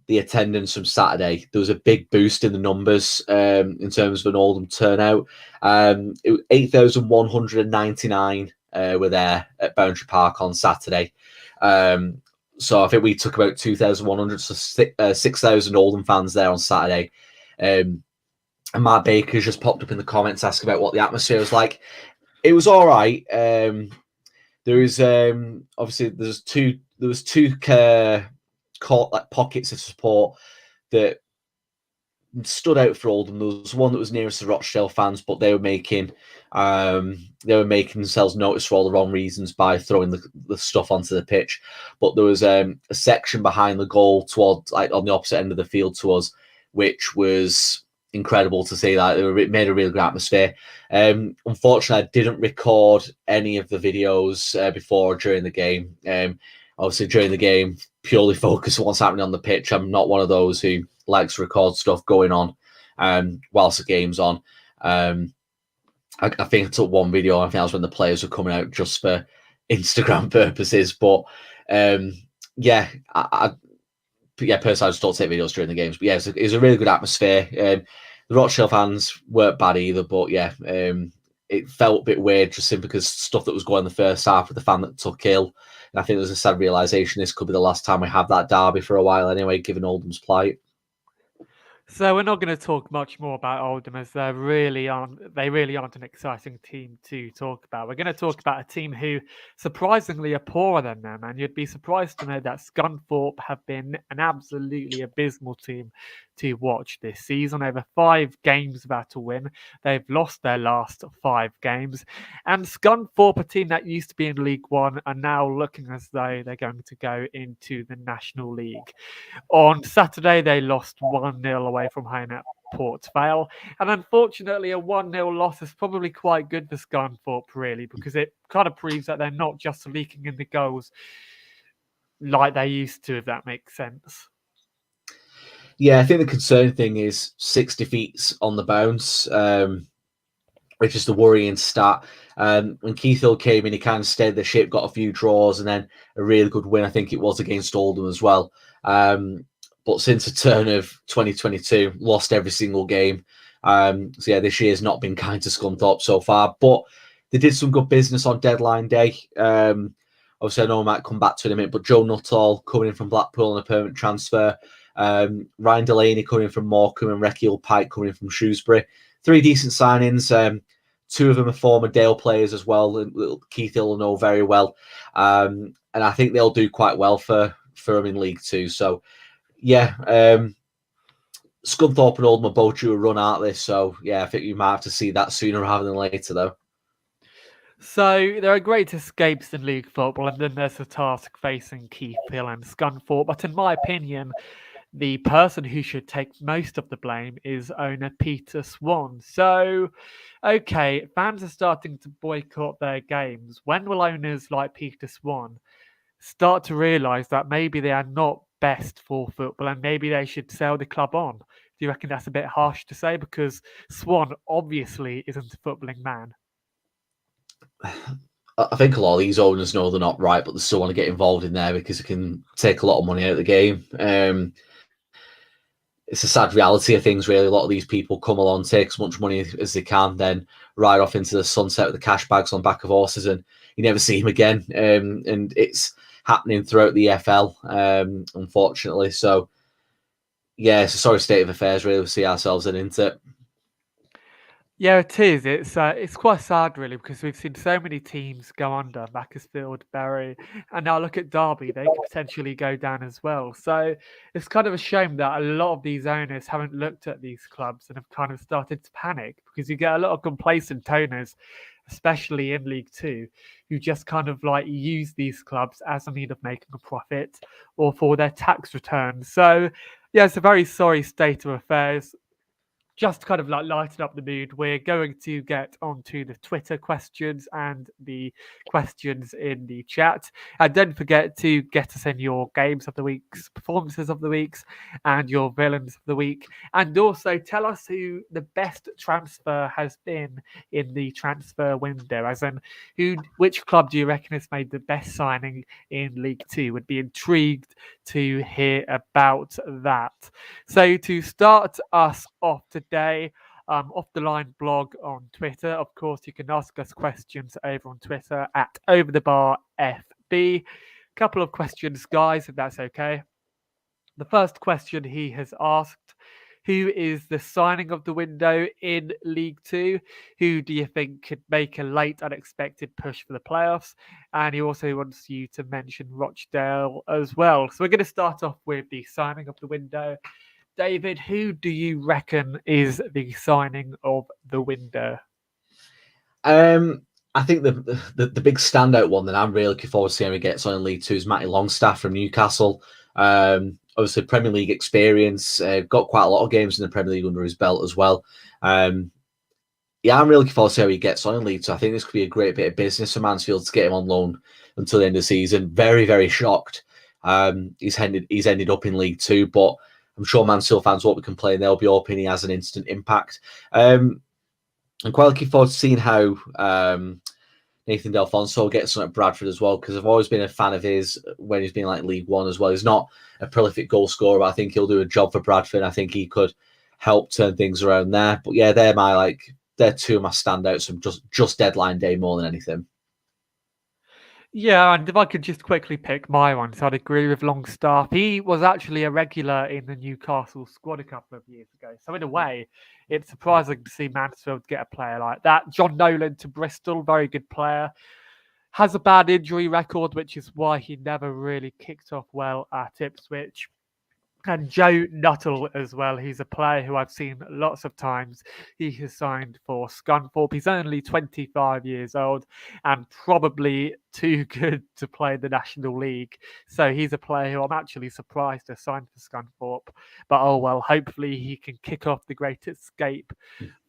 the attendance from Saturday. There was a big boost in the numbers in terms of an Oldham turnout. 8,199 were there at Boundary Park on Saturday. So I think we took about 2,100, so 6,000 Oldham fans there on Saturday. And Matt Baker's just popped up in the comments asking about what the atmosphere was like. It was all right. There was obviously there was two pockets of support that stood out for Oldham. There was one that was nearest to Rochdale fans, but they were making themselves noticed for all the wrong reasons by throwing the stuff onto the pitch. But there was a section behind the goal towards, like, on the opposite end of the field to us, which was incredible to see. That it made a really good atmosphere. Unfortunately, I didn't record any of the videos before or during the game. Obviously, during the game, purely focus on what's happening on the pitch. I'm not one of those who likes to record stuff going on whilst the game's on. I think I took one video. I think that was when the players were coming out just for Instagram purposes. But personally, I just don't take videos during the games. But yeah, it was a really good atmosphere. The Rochdale fans weren't bad either, but it felt a bit weird just simply because stuff that was going in the first half with the fan that took ill. And I think there's a sad realisation this could be the last time we have that derby for a while anyway, given Oldham's plight.
So we're not going to talk much more about Oldham, as they really aren't an exciting team to talk about. We're going to talk about a team who surprisingly are poorer than them, and you'd be surprised to know that Scunthrope have been an absolutely abysmal team to watch this season. Over 5 games about to win. They've lost their last 5 games, and Scunthrope, a team that used to be in League One, are now looking as though they're going to go into the National League. On Saturday, they lost 1-0 away from home at Vale, and unfortunately a 1-0 loss is probably quite good for Scunthrope, really, because it kind of proves that they're not just leaking in the goals like they used to, if that makes sense.
Yeah, I think the concerning thing is 6 defeats on the bounce, which is the worrying stat. When Keith Hill came in, he kind of steadied the ship, got a few draws, and then a really good win, I think it was, against Oldham as well. But since the turn of 2022, lost every single game. This year's not been kind to Scunthorpe so far, but they did some good business on deadline day. Obviously, I know I might come back to it in a minute, but Joe Nuttall coming in from Blackpool on a permanent transfer. Ryan Delaney coming from Morecambe and Rekiel Pike coming in from Shrewsbury. 3 decent signings. 2 of them are former Dale players as well. Keith Hill will know very well. And I think they'll do quite well for them in League Two. So, Scunthorpe and Oldham are both due a run out of this. So, I think you might have to see that sooner rather than later, though.
So there are great escapes in league football, and then there's the task facing Keith Hill and Scunthorpe. But in my opinion, the person who should take most of the blame is owner Peter Swan. So, okay, fans are starting to boycott their games. When will owners like Peter Swan start to realise that maybe they are not best for football and maybe they should sell the club on? Do you reckon that's a bit harsh to say? Because Swan obviously isn't a footballing man.
I think a lot of these owners know they're not right, but they still want to get involved in there because it can take a lot of money out of the game. It's a sad reality of things, really. A lot of these people come along, take as much money as they can, then ride off into the sunset with the cash bags on back of horses, and you never see them again. And it's happening throughout the EFL, unfortunately. So, it's a sorry state of affairs, really. We see ourselves in, isn't it?
Yeah, it is. It's quite sad, really, because we've seen so many teams go under, Macclesfield, Barrow, and now look at Derby. They could potentially go down as well. So it's kind of a shame that a lot of these owners haven't looked at these clubs and have kind of started to panic, because you get a lot of complacent owners, especially in League Two, who just kind of like use these clubs as a means of making a profit or for their tax returns. So, it's a very sorry state of affairs. just to kind of like lighten up the mood, we're going to get onto the Twitter questions and the questions in the chat. And don't forget to get us in your games of the weeks, performances of the weeks, and your villains of the week. And also tell us who the best transfer has been in the transfer window, as in which club do you reckon has made the best signing in League Two? Would be intrigued to hear about that. So to start us off today, Off the Line blog on Twitter. Of course, you can ask us questions over on Twitter at OverTheBarFB. Couple of questions, guys, if that's okay. The first question he has asked: who is the signing of the window in League Two? Who do you think could make a late, unexpected push for the playoffs? And he also wants you to mention Rochdale as well. So we're going to start off with the signing of the window. David, who do you reckon is the signing of the window?
I think the big standout one that I'm really looking forward to seeing he gets on in League Two is Matty Longstaff from Newcastle. Obviously, Premier League experience, got quite a lot of games in the Premier League under his belt as well. I'm really looking forward to how he gets on in League Two. I think this could be a great bit of business for Mansfield to get him on loan until the end of the season. Very, very shocked. He's ended up in League Two, but I'm sure Mansfield fans won't be complaining. They'll be hoping he has an instant impact. I'm quite looking forward to seeing how Nathan Delfonso gets on at Bradford as well, because I've always been a fan of his when he's been like League One as well. He's not a prolific goal scorer, but I think he'll do a job for Bradford. I think he could help turn things around there. But yeah, they're two of my standouts from just deadline day more than anything.
Yeah, and if I could just quickly pick my one, so I'd agree with Longstaff. He was actually a regular in the Newcastle squad a couple of years ago. So in a way, it's surprising to see Mansfield get a player like that. John Nolan to Bristol, very good player. Has a bad injury record, which is why he never really kicked off well at Ipswich. And Joe Nuttall as well. He's a player who I've seen lots of times. He has signed for Scunthrope. He's only 25 years old and probably too good to play the National League. So he's a player who I'm actually surprised to sign for Scunthrope. But oh well, hopefully he can kick off the Great Escape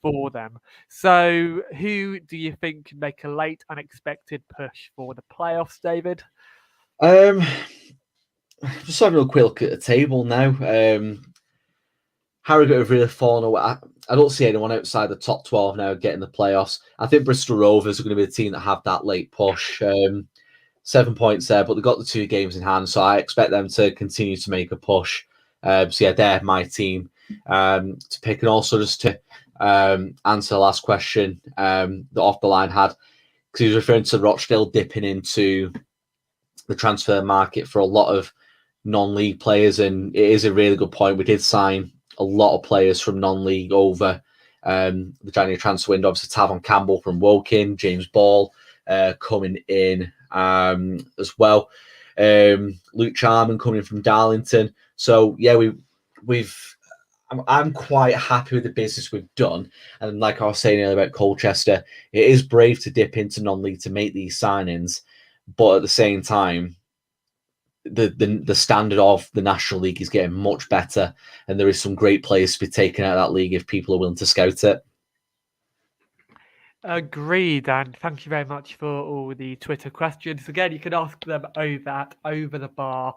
for them. So who do you think can make a late, unexpected push for the playoffs, David?
Just having a quick look at the table now. Harrogate have really fallen away. I don't see anyone outside the top 12 now getting the playoffs. I think Bristol Rovers are going to be the team that have that late push. 7 points there, but they've got the 2 games in hand, so I expect them to continue to make a push. So yeah, they're my team to pick. And also just to answer the last question that Off the Line had, because he was referring to Rochdale dipping into the transfer market for a lot of non-league players, and it is a really good point. We did sign a lot of players from non-league over the January transfer window. Obviously, Tavon Campbell from Woking, James Ball coming in as well. Luke Charman coming in from Darlington. So yeah, I'm quite happy with the business we've done. And like I was saying earlier about Colchester, it is brave to dip into non-league to make these signings, but at the same time, the standard of the National League is getting much better, and there is some great players to be taken out of that league if people are willing to scout it.
Agreed, and thank you very much for all the Twitter questions. Again, you can ask them over at Over the Bar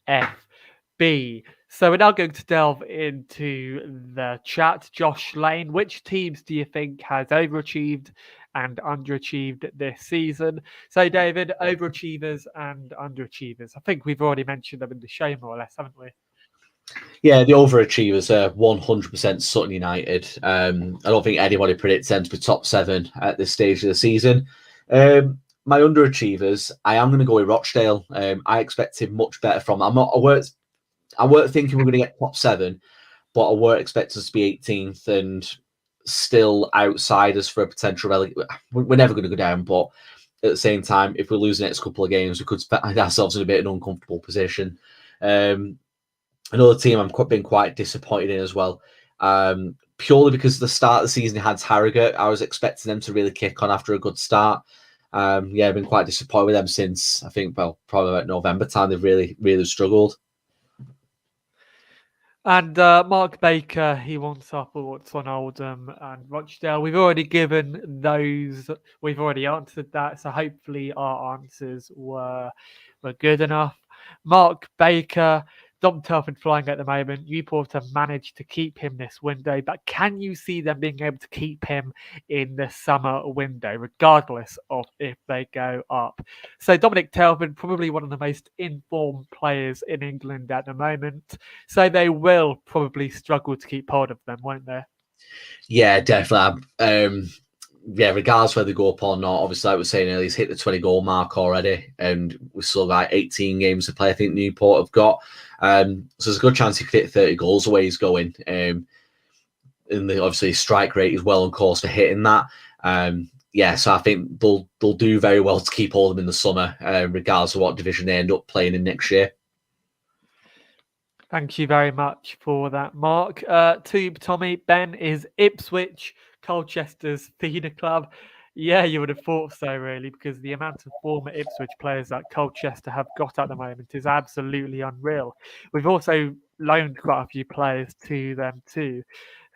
FB. So we're now going to delve into the chat. Josh Lane, which teams do you think has overachieved and underachieved this season? So David, overachievers and underachievers. I think we've already mentioned them in the show more or less, haven't we?
Yeah, the overachievers are 100% Sutton United. I don't think anybody predicts them to be top 7 at this stage of the season. My underachievers, I am going to go with Rochdale. I expected much better from them. I weren't thinking we're going to get top 7, but I weren't expecting us to be 18th and still outsiders for a potential relegation. We're never going to go down, but at the same time, if we lose the next couple of games, we could find ourselves in a bit of an uncomfortable position. Another team I'm been quite disappointed in as well, purely because the start of the season had Harrogate. I was expecting them to really kick on after a good start. I've been quite disappointed with them since, I think, probably about November time. They've really, really struggled.
And Mark Baker, he wants our thoughts on Oldham and Rochdale. We've already given those. We've already answered that. So hopefully our answers were good enough. Mark Baker, Dom Telford flying at the moment. Newport have managed to keep him this window, but can you see them being able to keep him in the summer window, regardless of if they go up? So Dominic Telford, probably one of the most informed players in England at the moment. So they will probably struggle to keep hold of them, won't they?
Yeah, definitely. Yeah, regardless whether they go up or not, obviously, like we were saying earlier, he's hit the 20 goal mark already, and we've still got 18 games to play. I think Newport have got. So there's a good chance he could hit 30 goals the way he's going. And obviously, his strike rate is well on course for hitting that. Yeah, so I think they'll do very well to keep all of them in the summer, regardless of what division they end up playing in next year.
Thank you very much for that, Mark. To Tommy, Ben, is Ipswich Colchester's feeder club? Yeah, you would have thought so, really, because the amount of former Ipswich players that Colchester have got at the moment is absolutely unreal. We've also loaned quite a few players to them too.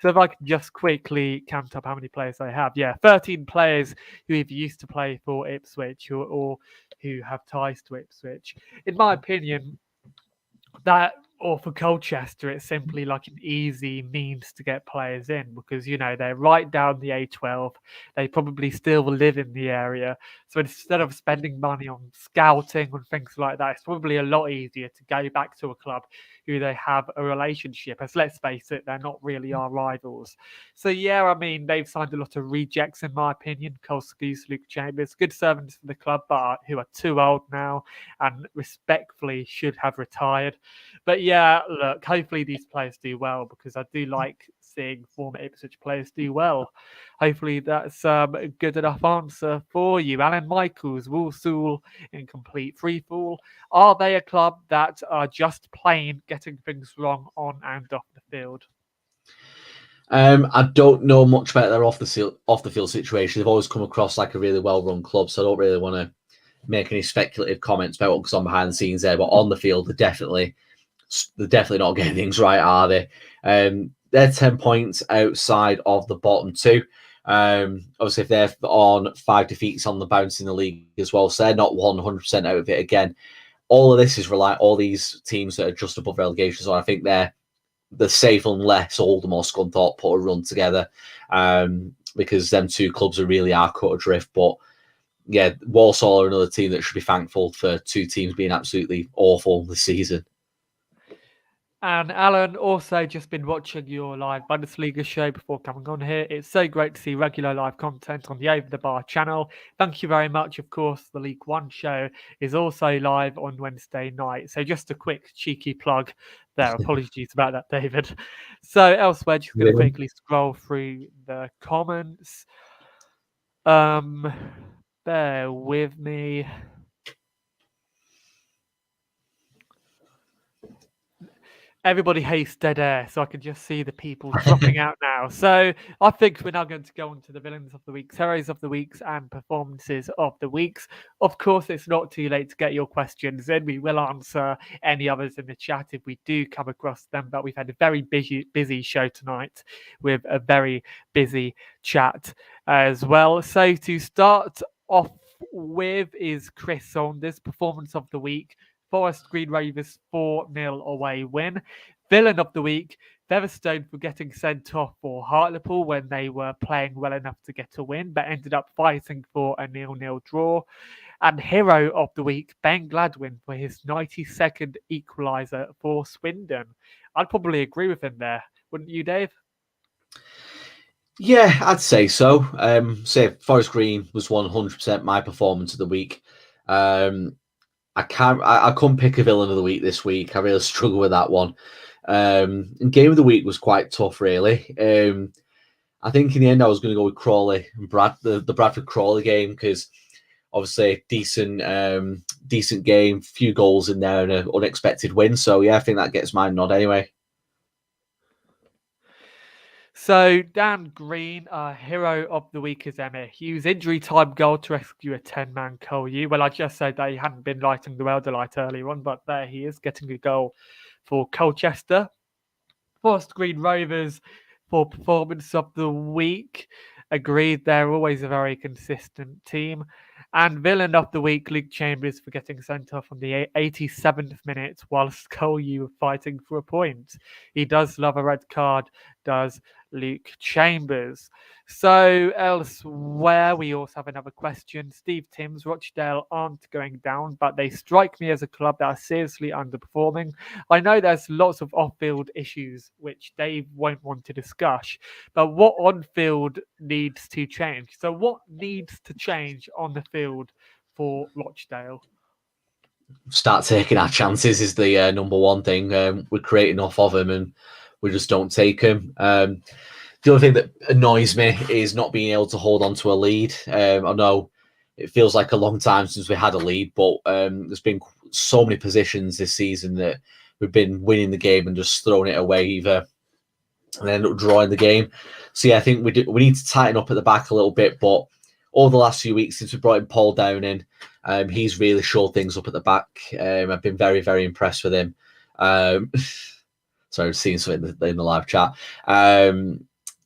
So if I can just quickly count up how many players they have. Yeah, 13 players who have used to play for Ipswich or who have ties to Ipswich. In my opinion, that, or for Colchester, it's simply like an easy means to get players in because, you know, they're right down the A12. They probably still live in the area. So instead of spending money on scouting and things like that, it's probably a lot easier to go back to a club who they have a relationship. As let's face it, they're not really our rivals. So yeah, I mean, they've signed a lot of rejects, in my opinion. Cole Scouse, Luke Chambers, good servants for the club, but who are too old now and respectfully should have retired. But yeah, look, hopefully these players do well because I do like seeing former Ipswich players do well. Hopefully that's a good enough answer for you. Alan Michaels, Walsall in complete freefall. Are they a club that are just plain getting things wrong on and off the field?
I don't know much about their off the field situation. They've always come across like a really well run club, so I don't really want to make any speculative comments about what goes on behind the scenes there. But on the field, they're definitely not getting things right, are they? They're 10 points outside of the bottom two. Obviously, if they're on 5 defeats on the bounce in the league as well, so they're not 100% out of it again. All of this is all these teams that are just above relegation. So I think they're safe unless Oldham or Scunthorpe put a run together, because them two clubs really are cut adrift. But yeah, Walsall are another team that should be thankful for two teams being absolutely awful this season.
And Alan, also just been watching your live Bundesliga show before coming on here. It's so great to see regular live content on the Over the Bar channel. Thank you very much. Of course, the League One show is also live on Wednesday night. So just a quick cheeky plug there. Apologies about that, David. So elsewhere, just going to quickly scroll through the comments. Bear with me. Everybody hates dead air, so I can just see the people dropping out now. So I think we're now going to go on to the villains of the weeks, heroes of the weeks, and performances of the weeks. Of course, it's not too late to get your questions in. We will answer any others in the chat if we do come across them. But we've had a very busy show tonight with a very busy chat as well. So to start off with is Chris Saunders, performance of the week. Forest Green Rovers 4-0 away win. Villain of the week, Featherstone for getting sent off for Hartlepool when they were playing well enough to get a win, but ended up fighting for a 0-0 draw. And hero of the week, Ben Gladwin for his 92nd equaliser for Swindon. I'd probably agree with him there, wouldn't you, Dave?
Yeah, I'd say so. Say Forest Green was 100% my performance of the week. I couldn't pick a villain of the week this week. I really struggle with that one. And game of the week was quite tough, really. I think in the end I was going to go with Crawley and the Bradford Crawley game because obviously decent game, few goals in there and an unexpected win. So yeah, I think that gets my nod anyway.
So Dan Green, hero of the week is Emma Hughes. Injury time goal to rescue a 10-man Colchester. Well, I just said that he hadn't been lighting the Elder light earlier on, but there he is getting a goal for Colchester. Forest Green Rovers for performance of the week. Agreed, they're always a very consistent team. And villain of the week, Luke Chambers, for getting sent off on the 87th minute whilst Colchester were fighting for a point. He does love a red card, does Luke Chambers. So elsewhere, we also have another question. Steve Timms, Rochdale aren't going down, but they strike me as a club that are seriously underperforming. I know there's lots of off-field issues which Dave won't want to discuss, but what on-field needs to change? So what needs to change on the field for Rochdale?
Start taking our chances is the number one thing. We create enough of them and we just don't take them. The other thing that annoys me is not being able to hold on to a lead. I know it feels like a long time since we had a lead, but there's been so many positions this season that we've been winning the game and just throwing it away either and end up drawing the game. So yeah, I think we need to tighten up at the back a little bit. But over the last few weeks since we brought in Paul Downing, he's really shored things up at the back. I've been very, very impressed with him. Sorry, I've seen something in the live chat.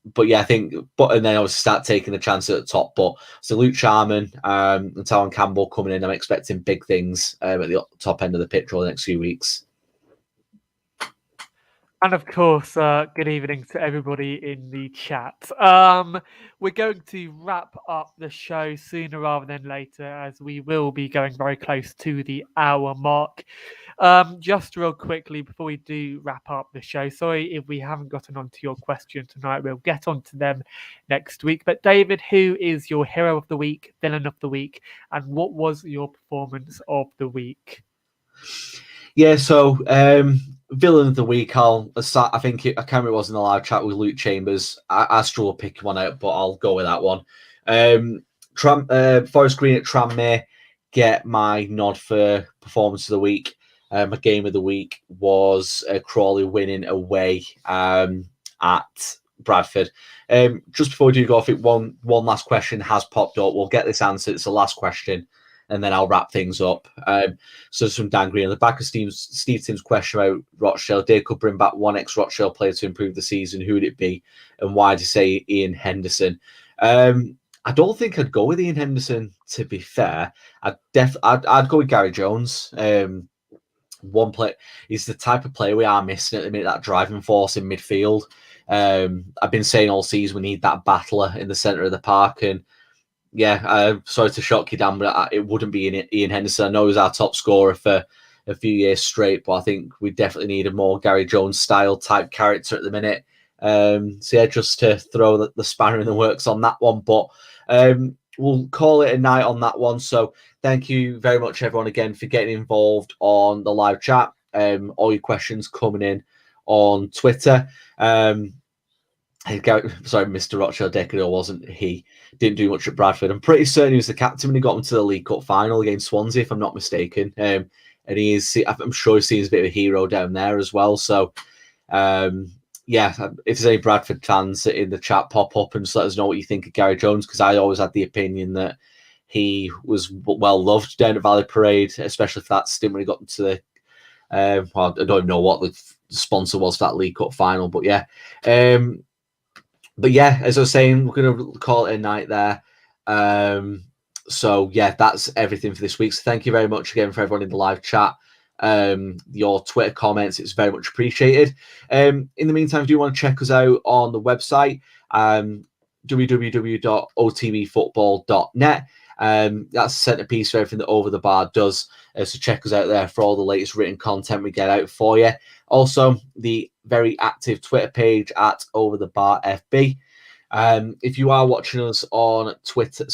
But yeah, I think, and then I was start taking the chance at the top. But so Luke Charman and Talon Campbell coming in, I'm expecting big things at the top end of the pitch over the next few weeks.
And of course, good evening to everybody in the chat. We're going to wrap up the show sooner rather than later, as we will be going very close to the hour mark. Just real quickly before we do wrap up the show, sorry if we haven't gotten onto your question tonight. We'll get onto them next week. But David, who is your hero of the week, villain of the week, and what was your performance of the week?
Yeah, so villain of the week, I think I can't remember it was in the live chat with Luke Chambers. I struggle picking one out, but I'll go with that one. Forest Green at Tranmere get my nod for performance of the week. My game of the week was Crawley winning away at Bradford. Just before we do go off it, one last question has popped up. We'll get this answered. It's the last question, and then I'll wrap things up. So from Dan Green, on the back of Steve Tim's question about Rochdale, they could bring back one ex-Rochdale player to improve the season. Who would it be, and why do you say Ian Henderson? I don't think I'd go with Ian Henderson, to be fair. I'd go with Gary Jones. One play, he's the type of player we are missing at the minute, that driving force in midfield. I've been saying all season we need that battler in the centre of the park, and yeah, sorry to shock you, Dan, but it wouldn't be Ian Henderson. I know he was our top scorer for a few years straight, but I think we definitely need a more Gary Jones style type character at the minute. So yeah, just to throw the spanner in the works on that one, but we'll call it a night on that one. So thank you very much, everyone, again, for getting involved on the live chat. All your questions coming in on Twitter. Mr. Rochdale Decador wasn't he? Didn't do much at Bradford. I'm pretty certain he was the captain when he got into the League Cup final against Swansea, if I'm not mistaken. And he is, I'm sure he seems a bit of a hero down there as well. So, yeah, if there's any Bradford fans in the chat, pop up and just let us know what you think of Gary Jones, because I always had the opinion that he was well loved down at Valley Parade, especially for that stint when he got into the. Well, I don't even know what the sponsor was for that League Cup final, but yeah. But yeah, as I was saying, we're going to call it a night there. So yeah, that's everything for this week. So thank you very much again for everyone in the live chat. Your Twitter comments, it's very much appreciated. In the meantime, if you want to check us out on the website, www.otbfootball.net. That's the centerpiece for everything that Over the Bar does. So check us out there for all the latest written content we get out for you. Also, the very active Twitter page at Over the Bar FB. If you are watching us on Twitter,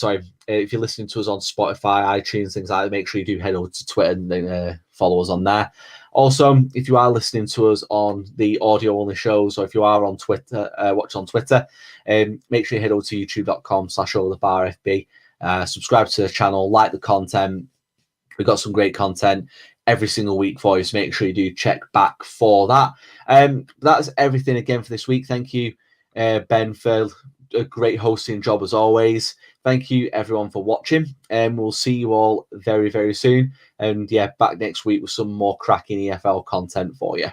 if you're listening to us on Spotify, iTunes, things like that, make sure you do head over to Twitter and then follow us on there. Also, if you are listening to us on the audio-only shows, or if you are on Twitter, watch on Twitter, make sure you head over to youtube.com/overthebarfb. Subscribe to the channel, like the content. We've got some great content every single week for you, so make sure you do check back for that. That's everything again for this week. Thank you, Ben, for a great hosting job as always. Thank you, everyone, for watching, and we'll see you all very, very soon. And yeah, back next week with some more cracking EFL content for you.